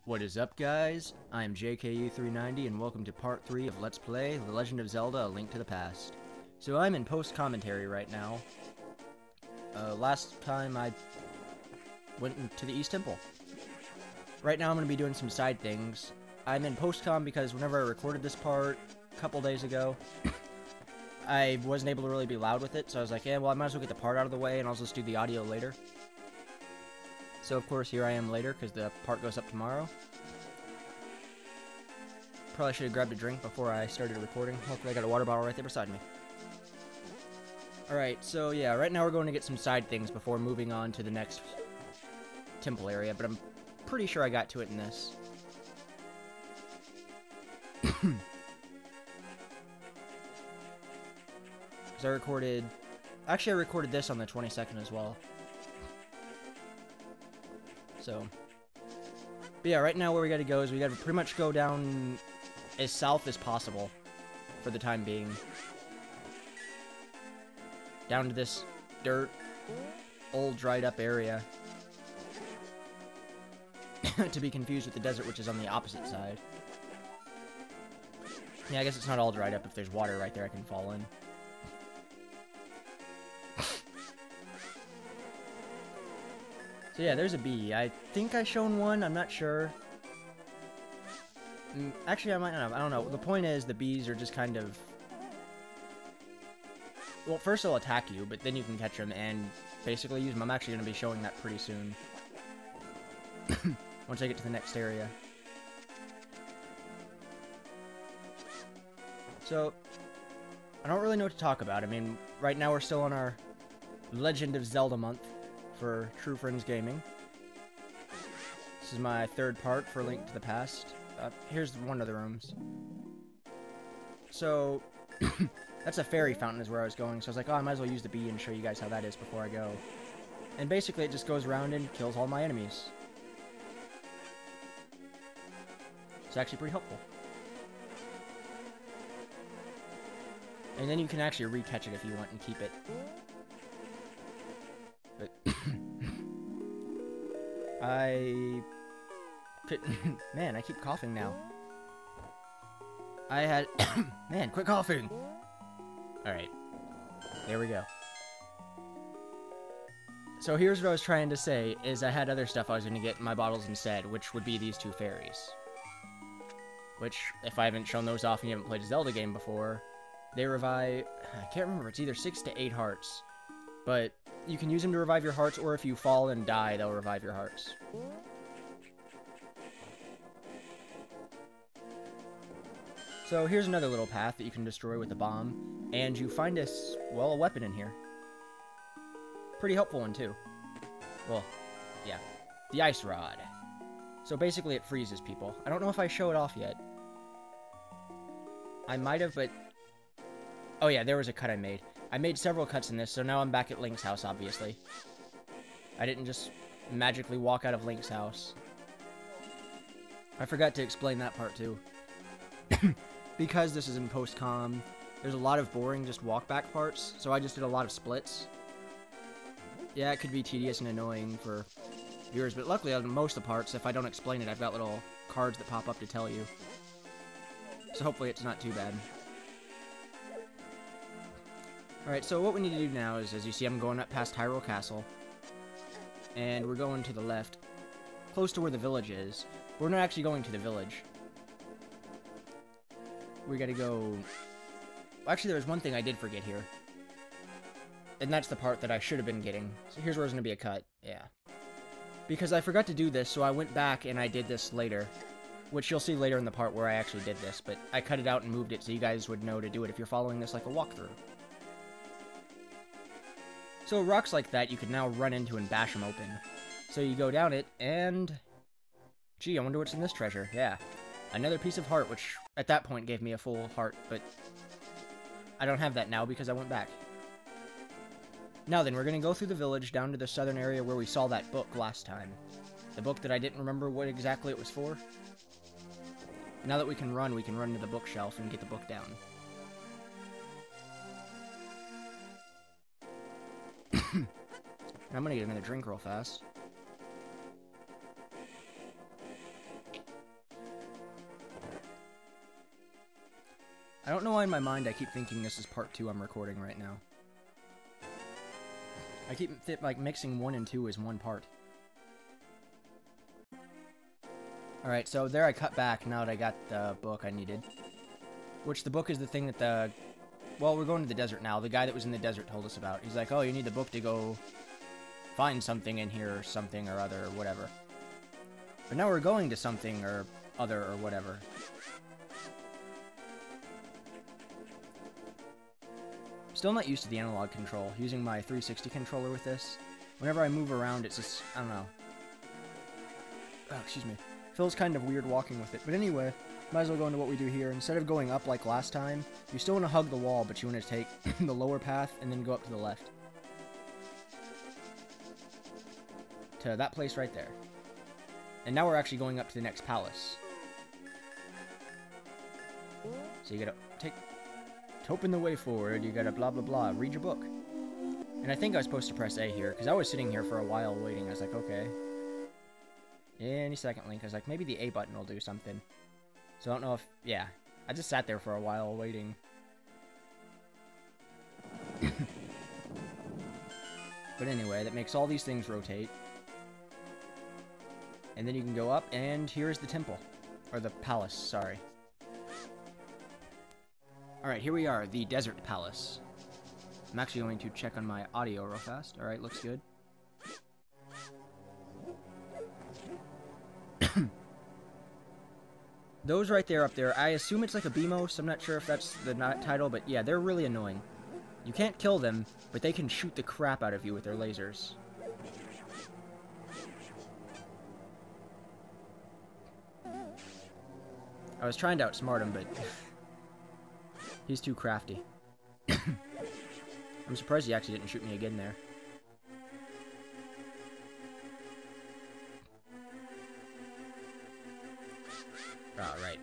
What is up, guys? I am JKU390 and welcome to part 3 of Let's Play The Legend of Zelda: A Link to the Past. So I'm in post-commentary right now. Last time I went to the East Temple. Right now I'm going to be doing some side things. I'm in post-com because whenever I recorded this part a couple days ago, I wasn't able to really be loud with it, so I was like, yeah, well I might as well get the part out of the way and I'll just do the audio later. So of course here I am later because the part goes up tomorrow. Probably should have grabbed a drink before I started recording. Luckily I got a water bottle right there beside me. Alright, so yeah, right now we're going to get some side things before moving on to the next temple area, but I'm pretty sure I got to it in this. Because I recorded... Actually, I recorded this on the 22nd as well. So, but yeah, right now where we gotta go is we gotta pretty much go down as south as possible for the time being. Down to this dirt, old dried up area. To be confused with the desert, which is on the opposite side. Yeah, I guess it's not all dried up. If there's water right there, I can fall in. So yeah, there's a bee. I think I shown one, I'm not sure. Actually, I might not have, I don't know. The point is, the bees are just kind of... Well, first they'll attack you, but then you can catch them and basically use them. I'm actually going to be showing that pretty soon. Once I get to the next area. So, I don't really know what to talk about. I mean, right now we're still on our Legend of Zelda month for True Friends Gaming. This is my third part for Link to the Past. Here's one of the rooms. So, that's a fairy fountain is where I was going, so I was like, oh, I might as well use the bee and show you guys how that is before I go. And basically it just goes around and kills all my enemies. It's actually pretty helpful. And then you can actually re-catch it if you want and keep it. But man, I keep coughing now. I had man, quit coughing. Alright. There we go. So here's what I was trying to say, is I had other stuff I was going to get in my bottles instead, which would be these two fairies. Which, if I haven't shown those off and you haven't played a Zelda game before, they revive... I can't remember, it's either 6 to 8 hearts. But you can use them to revive your hearts, or if you fall and die, they'll revive your hearts. So here's another little path that you can destroy with a bomb, and you find a weapon in here. Pretty helpful one, too. Well, yeah. The ice rod. So basically it freezes people. I don't know if I show it off yet. I might have, but... Oh yeah, there was a cut I made. I made several cuts in this, so now I'm back at Link's house, obviously. I didn't just magically walk out of Link's house. I forgot to explain that part, too. Because this is in post-com, there's a lot of boring just walk-back parts, so I just did a lot of splits. Yeah, it could be tedious and annoying for viewers, but luckily on most of the parts, if I don't explain it, I've got little cards that pop up to tell you. So hopefully it's not too bad. Alright, so what we need to do now is, as you see, I'm going up past Hyrule Castle. And we're going to the left, close to where the village is. We're not actually going to the village. We gotta go... Actually, there was one thing I did forget here. And that's the part that I should have been getting. So here's where there's gonna be a cut. Yeah. Because I forgot to do this, so I went back and I did this later. Which you'll see later in the part where I actually did this. But I cut it out and moved it so you guys would know to do it if you're following this like a walkthrough. So rocks like that you can now run into and bash them open. So you go down it, and... Gee, I wonder what's in this treasure. Yeah. Another piece of heart, which at that point gave me a full heart, but... I don't have that now because I went back. Now then, we're gonna go through the village down to the southern area where we saw that book last time. The book that I didn't remember what exactly it was for. Now that we can run to the bookshelf and get the book down. I'm gonna get another drink real fast. I don't know why in my mind I keep thinking this is part 2 I'm recording right now. I keep like mixing 1 and 2 as one part. Alright, so there I cut back now that I got the book I needed. Which the book is the thing that the... Well, we're going to the desert now. The guy that was in the desert told us about. He's like, oh, you need the book to go find something in here or something or other or whatever. But now we're going to something or other or whatever. Still not used to the analog control, using my 360 controller with this. Whenever I move around, it's just, I don't know. Oh, excuse me. Feels kind of weird walking with it. But anyway, might as well go into what we do here. Instead of going up like last time, you still want to hug the wall, but you want to take the lower path and then go up to the left. To that place right there. And now we're actually going up to the next palace. So you gotta take... To open the way forward, you gotta blah blah blah, read your book. And I think I was supposed to press A here, because I was sitting here for a while waiting. I was like, okay. Any second, Link. I was like, maybe the A button will do something. So I don't know if... Yeah. I just sat there for a while waiting. But anyway, that makes all these things rotate. And then you can go up, and here's the temple. Or the palace, sorry. Alright, here we are, the Desert Palace. I'm actually going to check on my audio real fast. Alright, looks good. Those right there up there, I assume it's like a BMOS. I'm not sure if that's the title, but yeah, they're really annoying. You can't kill them, but they can shoot the crap out of you with their lasers. I was trying to outsmart him, but... He's too crafty. I'm surprised he actually didn't shoot me again there. Alright.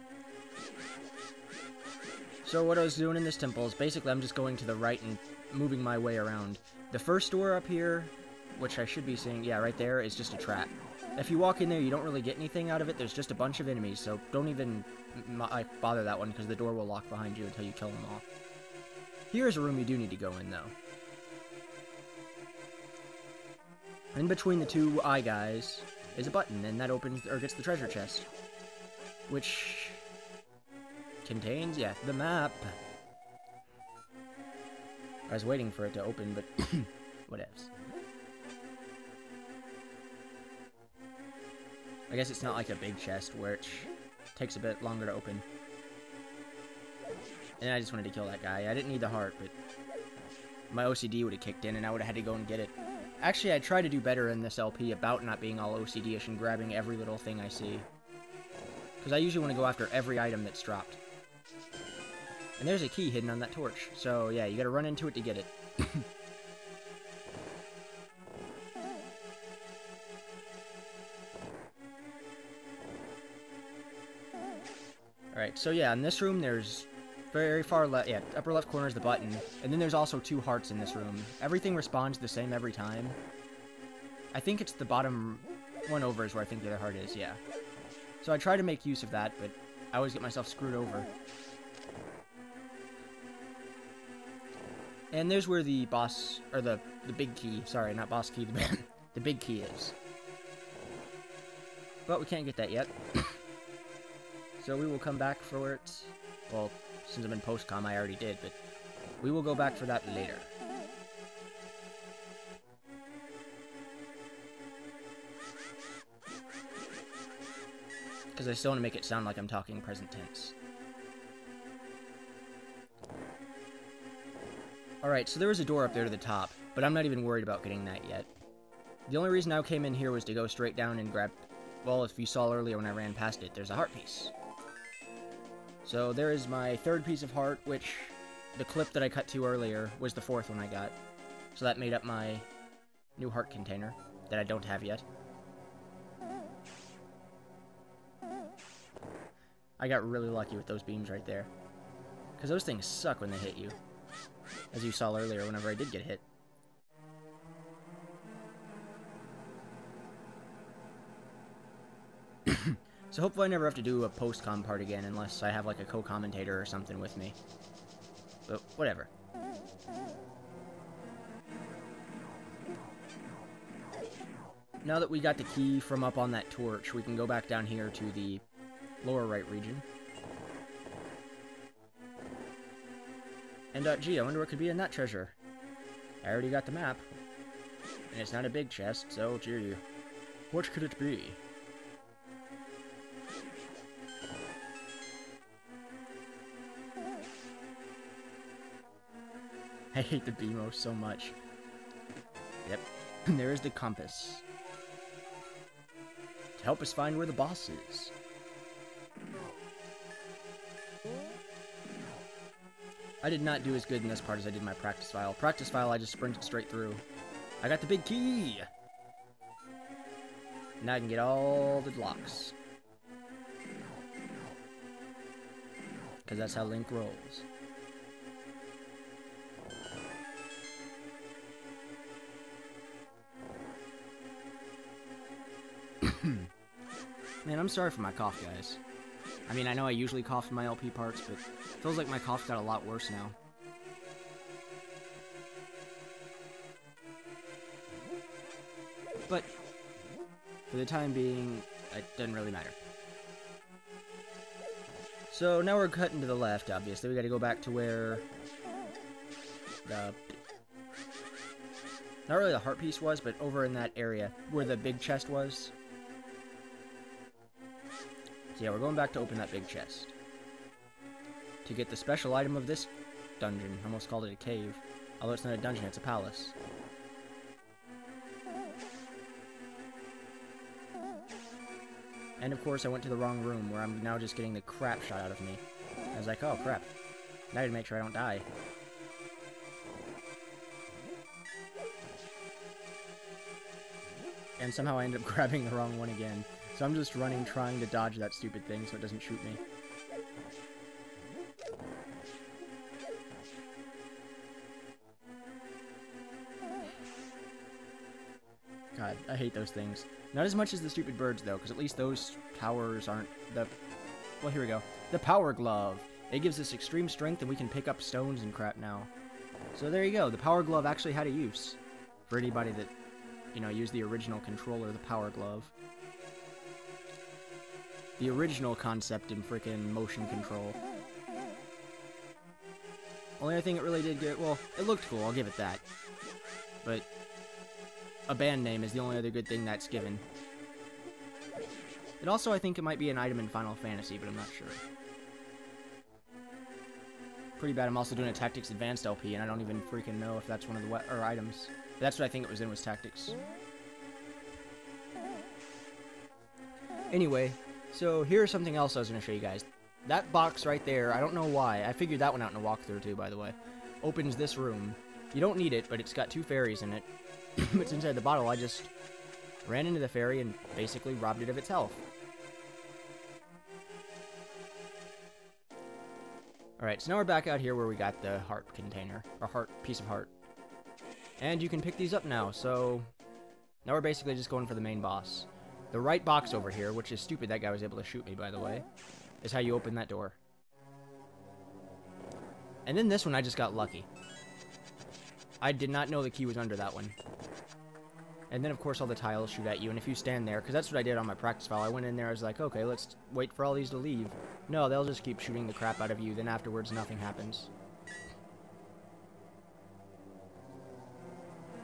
So what I was doing in this temple is basically I'm just going to the right and moving my way around. The first door up here, which I should be seeing, yeah, right there, is just a trap. If you walk in there, you don't really get anything out of it. There's just a bunch of enemies, so don't even bother that one, because the door will lock behind you until you kill them all. Here's a room you do need to go in, though. In between the two eye guys is a button, and that opens, or gets the treasure chest. Which contains, yeah, the map. I was waiting for it to open, but whatevs. I guess it's not like a big chest, which takes a bit longer to open. And I just wanted to kill that guy. I didn't need the heart, but my OCD would have kicked in and I would have had to go and get it. Actually, I try to do better in this LP about not being all OCD-ish and grabbing every little thing I see. Because I usually want to go after every item that's dropped. And there's a key hidden on that torch. So, yeah, you gotta run into it to get it. Alright, so yeah, in this room there's very far left, yeah, upper left corner is the button, and then there's also 2 hearts in this room. Everything responds the same every time. I think it's the bottom one over is where I think the other heart is, yeah. So I try to make use of that, but I always get myself screwed over. And there's where the boss, or the big key, sorry, not boss key, the big key is. But we can't get that yet. So we will come back for it. Well, since I'm in post-com, I already did, but we will go back for that later. Because I still want to make it sound like I'm talking present tense. Alright, so there was a door up there to the top, but I'm not even worried about getting that yet. The only reason I came in here was to go straight down and grab... Well, if you saw earlier when I ran past it, there's a heart piece. So there is my 3rd piece of heart, which the clip that I cut to earlier was the 4th one I got. So that made up my new heart container that I don't have yet. I got really lucky with those beams right there. Because those things suck when they hit you. As you saw earlier whenever I did get hit. So hopefully I never have to do a post-com part again unless I have like a co-commentator or something with me. But whatever. Now that we got the key from up on that torch, we can go back down here to the lower right region. And, gee, I wonder what could be in that treasure. I already got the map. And it's not a big chest, so, gee, what could it be? I hate the BMO so much. Yep, there's the compass. To help us find where the boss is. I did not do as good in this part as I did in my practice file. Practice file, I just sprinted straight through. I got the big key! Now I can get all the locks. Because that's how Link rolls. Man, I'm sorry for my cough, guys. I mean, I know I usually cough in my LP parts, but it feels like my cough got a lot worse now. But, for the time being, it doesn't really matter. So, now we're cutting to the left, obviously. We gotta go back to where the... not really the heart piece was, but over in that area, where the big chest was. So yeah, we're going back to open that big chest. To get the special item of this dungeon. I almost called it a cave. Although it's not a dungeon, it's a palace. And of course I went to the wrong room, where I'm now just getting the crap shot out of me. I was like, oh crap. Now I gotta make sure I don't die. And somehow I ended up grabbing the wrong one again. So I'm just running, trying to dodge that stupid thing so it doesn't shoot me. God, I hate those things. Not as much as the stupid birds, though, because at least those powers aren't the... Well, here we go. The Power Glove. It gives us extreme strength, and we can pick up stones and crap now. So there you go. The Power Glove actually had a use. For anybody that, you know, used the original controller, the Power Glove. The original concept in frickin' motion control. Only thing it really did get... Well, it looked cool, I'll give it that. But... a band name is the only other good thing that's given. And also, I think it might be an item in Final Fantasy, but I'm not sure. Pretty bad, I'm also doing a Tactics Advanced LP, and I don't even freaking know if that's one of the items. But that's what I think it was in, was Tactics. Anyway, so here's something else I was going to show you guys. That box right there, I don't know why. I figured that one out in a walkthrough too, by the way. Opens this room. You don't need it, but it's got 2 fairies in it. It's inside the bottle. I just ran into the fairy and basically robbed it of its health. Alright, so now we're back out here where we got the heart container, or heart, piece of heart. And you can pick these up now, so now we're basically just going for the main boss. The right box over here, which is stupid that guy was able to shoot me, by the way, is how you open that door. And then this one, I just got lucky. I did not know the key was under that one. And then, of course, all the tiles shoot at you, and if you stand there, because that's what I did on my practice file, I went in there, I was like, okay, let's wait for all these to leave. No, they'll just keep shooting the crap out of you, then afterwards nothing happens.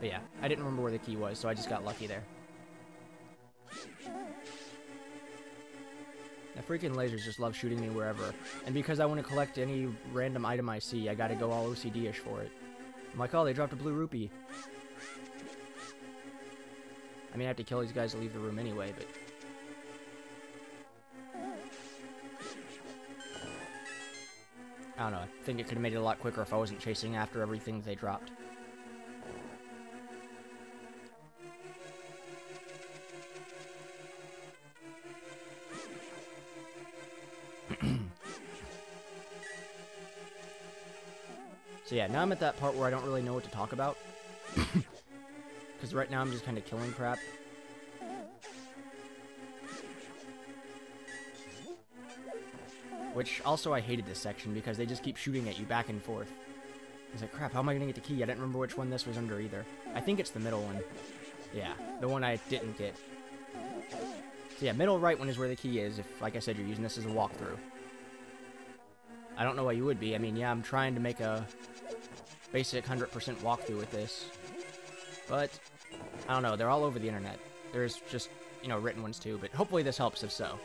But yeah, I didn't remember where the key was, so I just got lucky there. The freaking lasers just love shooting me wherever, and because I want to collect any random item I see, I gotta go all OCD-ish for it. I'm like, oh, they dropped a blue rupee. I mean, I have to kill these guys to leave the room anyway, but... I don't know, I think it could have made it a lot quicker if I wasn't chasing after everything they dropped. So yeah, now I'm at that part where I don't really know what to talk about. Because right now I'm just kind of killing crap. Which, also, I hated this section because they just keep shooting at you back and forth. I was like, crap, how am I going to get the key? I didn't remember which one this was under either. I think it's the middle one. Yeah, the one I didn't get. So yeah, middle right one is where the key is, if, like I said, you're using this as a walkthrough. I don't know why you would be. I mean, yeah, I'm trying to make a basic 100% walkthrough with this. But, I don't know, they're all over the internet. There's just, you know, written ones too, but hopefully this helps if so.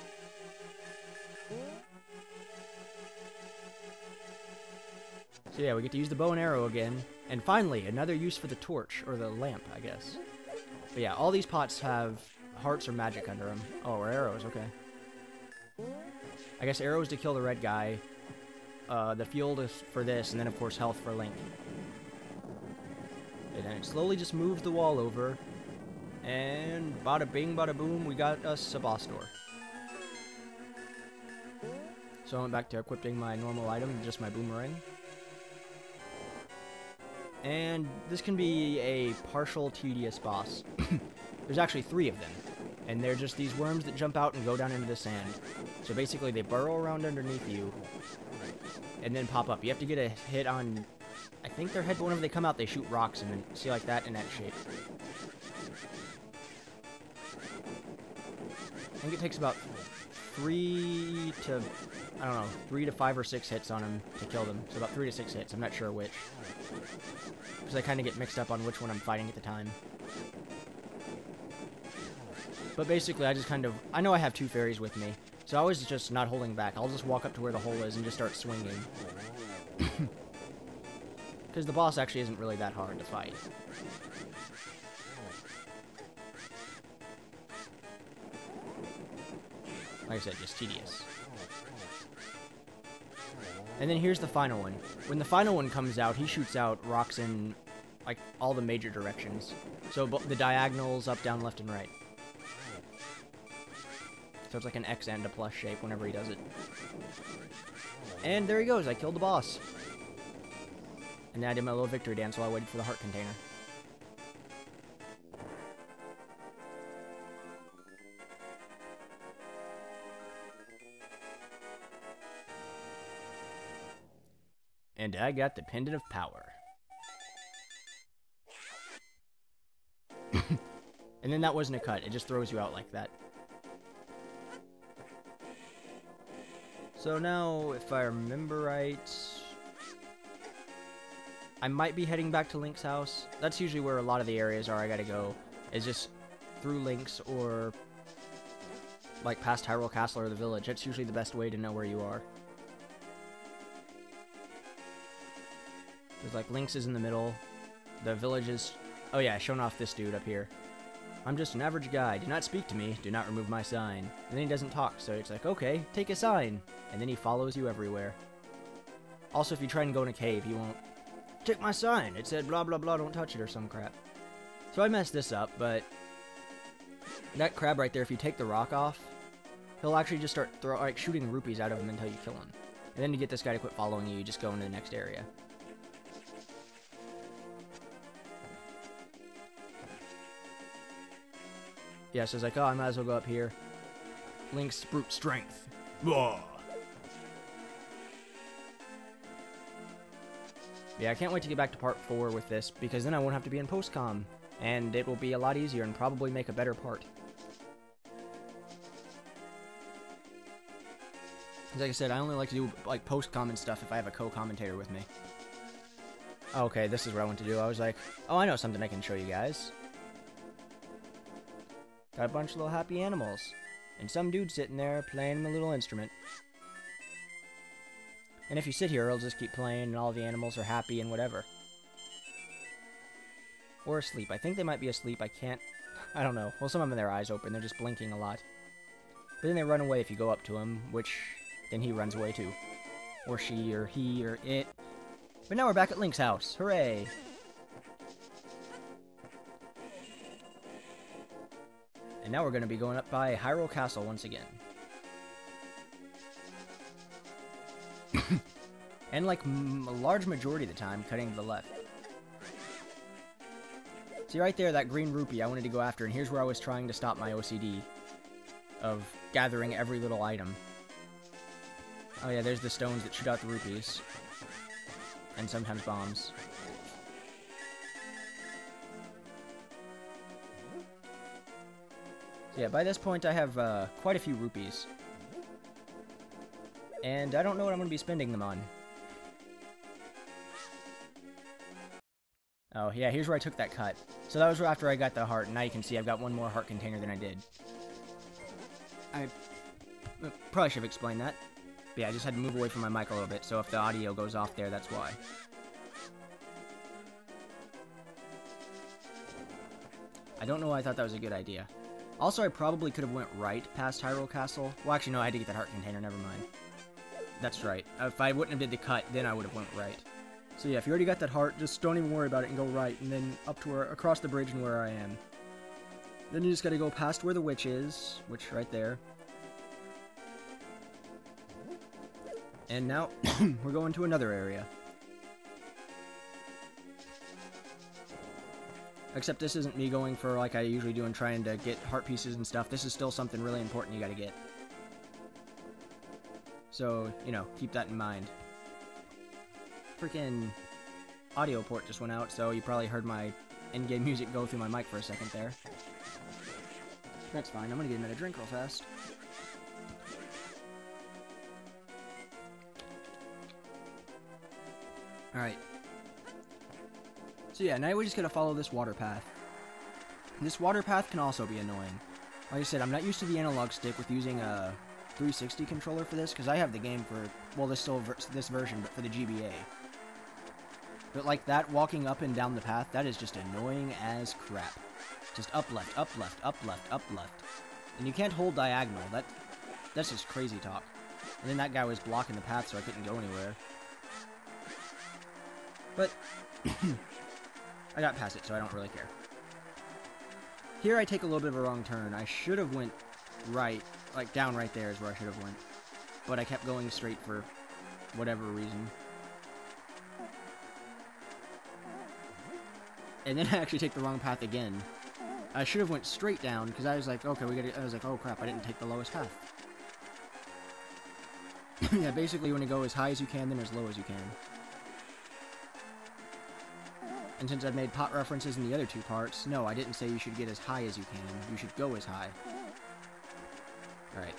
So yeah, we get to use the bow and arrow again. And finally, another use for the torch, or the lamp, I guess. But yeah, all these pots have hearts or magic under them. Oh, or arrows, okay. I guess arrows to kill the red guy. The fuel is for this, and then of course health for Link. And then it slowly just moves the wall over. And bada bing, bada boom, we got us a boss door. So I went back to equipping my normal item, just my boomerang. And this can be a partial tedious boss. There's actually 3 of them. And they're just these worms that jump out and go down into the sand. So basically they burrow around underneath you. And then pop up. You have to get a hit on... I think their head, but whenever they come out, they shoot rocks and then see like that in that shape. I think it takes about 3 to... I don't know, 3 to 5 or 6 hits on them to kill them. So about 3 to 6 hits. I'm not sure which. Because I kind of get mixed up on which one I'm fighting at the time. But basically, I just kind of... I know I have 2 fairies with me, so I was just not holding back. I'll just walk up to where the hole is and just start swinging. Because the boss actually isn't really that hard to fight. Like I said, just tedious. And then here's the final one. When the final one comes out, he shoots out rocks in, like, all the major directions. So the diagonals, up, down, left, and right. So it's like an X and a plus shape whenever he does it. And there he goes, I killed the boss. And then I did my little victory dance while I waited for the heart container. And I got the Pendant of Power. And then that wasn't a cut, it just throws you out like that. So now, if I remember right... I might be heading back to Link's house. That's usually where a lot of the areas are I gotta go. Is just through Link's or... like past Hyrule Castle or the village. That's usually the best way to know where you are. There's like Link's is in the middle. The village is... oh yeah, showing off this dude up here. I'm just an average guy. Do not speak to me. Do not remove my sign. And then he doesn't talk, so it's like, okay, take a sign. And then he follows you everywhere. Also, if you try and go in a cave, he won't... take my sign. It said blah blah blah, don't touch it or some crap. So I messed this up, but... that crab right there, if you take the rock off, he'll actually just start shooting rupees out of him until you kill him. And then to get this guy to quit following you, you just go into the next area. Yeah, so it's like, oh, I might as well go up here. Link's brute strength. Whoa. Yeah, I can't wait to get back to part 4 with this, because then I won't have to be in post-com, and it will be a lot easier and probably make a better part. Like I said, I only like to do like post-com and stuff if I have a co-commentator with me. Okay, this is what I want to do. I was like, oh, I know something I can show you guys. Got a bunch of little happy animals. And some dude sitting there playing a little instrument. And if you sit here, it'll just keep playing and all the animals are happy and whatever. Or asleep. I think they might be asleep. I can't... I don't know. Well, some of them have their eyes open. They're just blinking a lot. But then they run away if you go up to him, which... then he runs away too. Or she, or he, or it. But now we're back at Link's house. Hooray! And now we're going to be going up by Hyrule Castle once again. And like a large majority of the time, cutting to the left. See right there, that green rupee I wanted to go after, and here's where I was trying to stop my OCD of gathering every little item. Oh yeah, there's the stones that shoot out the rupees. And sometimes bombs. So yeah, by this point I have quite a few rupees. And I don't know what I'm going to be spending them on. Oh, yeah, here's where I took that cut. So that was after I got the heart, and now you can see I've got one more heart container than I did. I probably should have explained that. But yeah, I just had to move away from my mic a little bit, so if the audio goes off there, that's why. I don't know why I thought that was a good idea. Also, I probably could have went right past Hyrule Castle. Well, actually, no, I had to get that heart container, never mind. That's right. If I wouldn't have did the cut, then I would have went right. So yeah, if you already got that heart, just don't even worry about it and go right, and then up to where, across the bridge and where I am. Then you just gotta go past where the witch is, which right there. And now, we're going to another area. Except this isn't me going for like I usually do and trying to get heart pieces and stuff. This is still something really important you gotta get. So, you know, keep that in mind. Freaking audio port just went out, so you probably heard my in-game music go through my mic for a second there. That's fine, I'm gonna get another drink real fast. Alright. So yeah, now we just gotta follow this water path. This water path can also be annoying. Like I said, I'm not used to the analog stick with using a 360 controller for this, because I have the game for, well, this version, but for the GBA. But like that, walking up and down the path, that is just annoying as crap. Just up, left, up, left, up, left, up, left. And you can't hold diagonal. That's just crazy talk. And then that guy was blocking the path, so I couldn't go anywhere. But I got past it, so I don't really care. Here I take a little bit of a wrong turn. I should have went right, like down right there is where I should have went. But I kept going straight for whatever reason. And then I actually take the wrong path again. I should have went straight down, because I was like, okay, I was like, oh crap, I didn't take the lowest path. Yeah, basically you want to go as high as you can, then as low as you can. And since I've made pot references in the other two parts, no, I didn't say you should get as high as you can. You should go as high. Alright.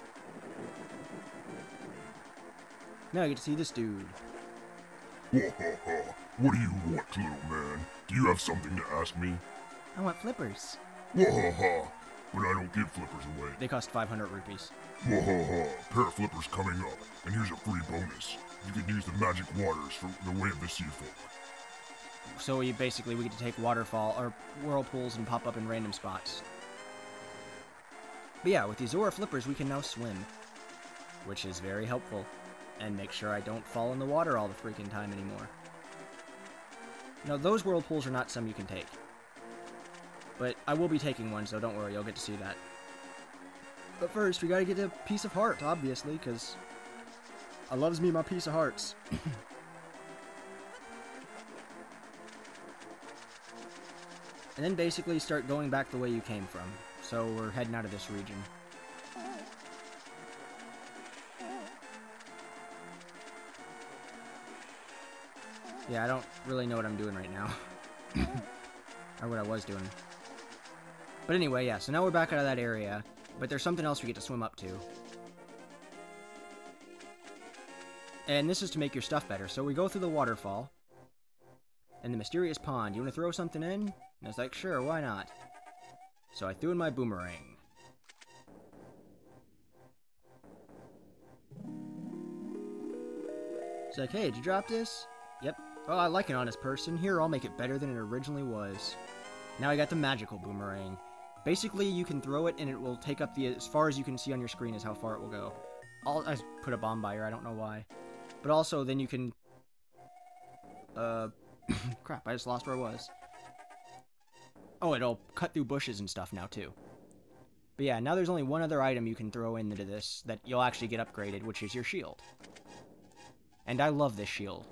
Now I get to see this dude. What do you want, little man? Do you have something to ask me? I want flippers. Wahaha! But I don't give flippers away. They cost 500 rupees. Wahaha! Pair of flippers coming up, and here's a free bonus. You can use the magic waters for the way of the sea folk. So we get to take waterfall or whirlpools and pop up in random spots. But yeah, with these Zora flippers we can now swim, which is very helpful, and make sure I don't fall in the water all the freaking time anymore. Now those whirlpools are not some you can take, but I will be taking one, so don't worry, you'll get to see that. But first, we gotta get a piece of heart, obviously, because I loves me my piece of hearts. And then basically start going back the way you came from. So we're heading out of this region. Yeah, I don't really know what I'm doing right now. Or what I was doing. But anyway, yeah, so now we're back out of that area. But there's something else we get to swim up to. And this is to make your stuff better. So we go through the waterfall. And the mysterious pond. You want to throw something in? And I was like, sure, why not? So I threw in my boomerang. It's like, hey, did you drop this? Yep. Oh, I like an honest person. Here, I'll make it better than it originally was. Now I got the magical boomerang. Basically, you can throw it and it will take up the as far as you can see on your screen is how far it will go. I put a bomb by here, I don't know why. But also, then you can... crap, I just lost where I was. Oh, it'll cut through bushes and stuff now, too. But yeah, now there's only one other item you can throw into this that you'll actually get upgraded, which is your shield. And I love this shield.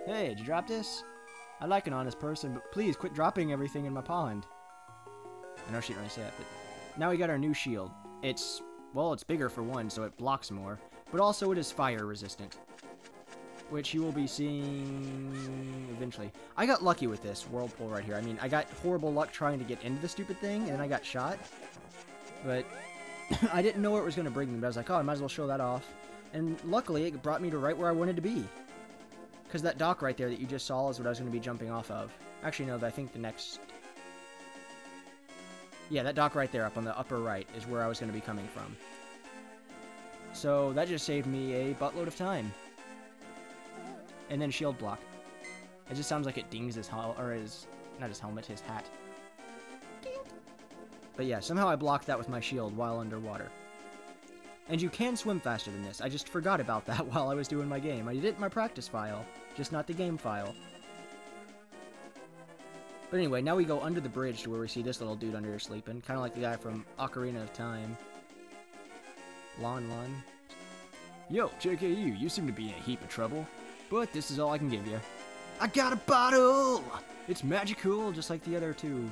Hey, did you drop this? I like an honest person, but please quit dropping everything in my pond. I know she didn't really say that, but now we got our new shield. It's well, it's bigger for one, so it blocks more, but also it is fire resistant, which you will be seeing eventually. I got lucky with this whirlpool right here. I mean, I got horrible luck trying to get into the stupid thing, and I got shot, but I didn't know where it was going to bring me, but I was like, oh, I might as well show that off, and luckily it brought me to right where I wanted to be, because that dock right there that you just saw is what I was going to be jumping off of. Actually, no, I think the next... Yeah, that dock right there up on the upper right is where I was going to be coming from. So that just saved me a buttload of time. And then shield block. It just sounds like it dings his not his helmet, his hat. Ding. But yeah, somehow I blocked that with my shield while underwater. And you can swim faster than this. I just forgot about that while I was doing my game. I did it in my practice file, just not the game file. But anyway, now we go under the bridge to where we see this little dude under here sleeping. Kind of like the guy from Ocarina of Time. Lon. Yo, JKU, you seem to be in a heap of trouble. But this is all I can give you. I got a bottle! It's magical, just like the other two.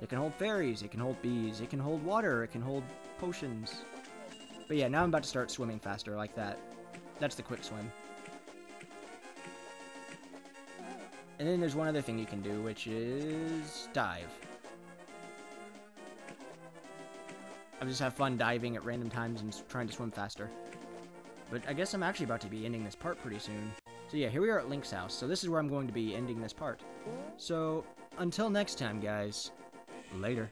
It can hold fairies, it can hold bees, it can hold water, it can hold potions. But yeah, now I'm about to start swimming faster like that. That's the quick swim. And then there's one other thing you can do, which is dive. I just have fun diving at random times and trying to swim faster. But I guess I'm actually about to be ending this part pretty soon. So yeah, here we are at Link's house. So this is where I'm going to be ending this part. So, until next time, guys. Later.